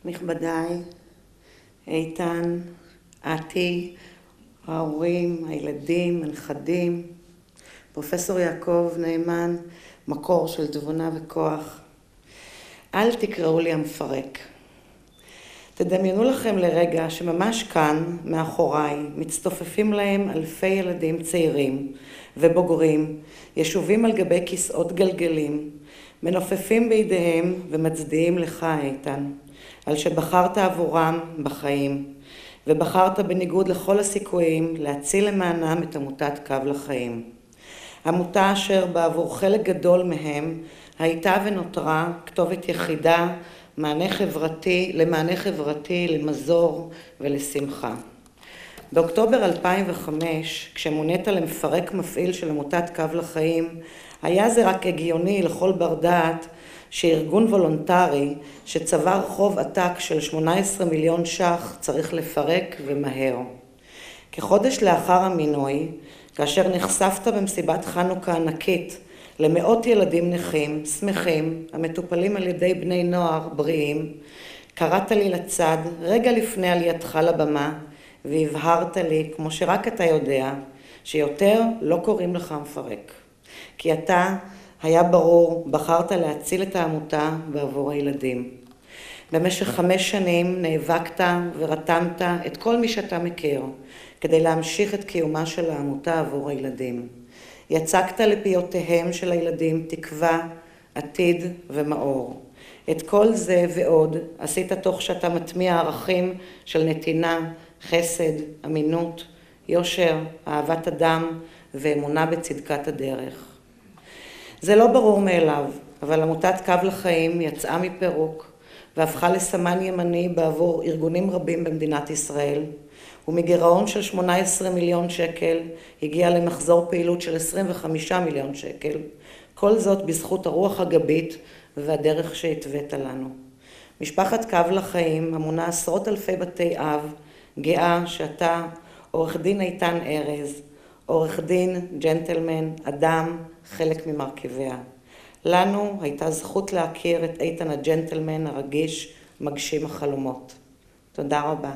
נכבדיי, איתן, עתי, ההורים, הילדים, הנכדים, פרופסור יעקב נאמן, מקור של תבונה וכוח. אל תקראו לי המפרק. תדמיינו לכם לרגע שממש כאן, מאחוריי, מצטופפים להם אלפי ילדים צעירים ובוגרים, ישובים על גבי כיסאות גלגלים, מנופפים בידיהם ומצדיעים לך, איתן, על שבחרת עבורם בחיים, ובחרת בניגוד לכל הסיכויים להציל למענם את עמותת קו לחיים. עמותה אשר בעבור חלק גדול מהם הייתה ונותרה כתובת יחידה, מענה חברתי, למזור ולשמחה. באוקטובר 2005, כשמונית למפרק מפעיל של עמותת קו לחיים, היה זה רק הגיוני לכל בר דעת שארגון וולונטרי שצבר חוב עתק של 18 מיליון ש"ח צריך לפרק ומהר. כחודש לאחר המינוי, כאשר נחשפת במסיבת חנוכה ענקית למאות ילדים נכים, שמחים, המטופלים על ידי בני נוער בריאים, קראת לי לצד רגע לפני עלייתך לבמה, והבהרת לי, כמו שרק אתה יודע, שיותר לא קוראים לך מפרק. כי אתה, היה ברור, בחרת להציל את העמותה בעבור הילדים. במשך 5 שנים נאבקת ורתמת את כל מי שאתה מכיר, כדי להמשיך את קיומה של העמותה עבור הילדים. יצקת לפיותיהם של הילדים תקווה, עתיד ומאור. את כל זה ועוד עשית תוך שאתה מטמיע ערכים של נתינה, חסד, אמינות, יושר, אהבת אדם ואמונה בצדקת הדרך. זה לא ברור מאליו, אבל עמותת קו לחיים יצאה מפירוק והפכה לסמן ימני בעבור ארגונים רבים במדינת ישראל, ומגירעון של 18 מיליון שקל הגיע למחזור פעילות של 25 מיליון שקל, כל זאת בזכות הרוח הגבית והדרך שהתווית לנו. משפחת קו לחיים המונה עשרות אלפי בתי אב, גאה שאתה, עורך דין איתן ארז, עורך דין, ג'נטלמן, אדם, חלק ממרכיביה. לנו הייתה זכות להכיר את איתן הג'נטלמן הרגיש, מגשים החלומות. תודה רבה.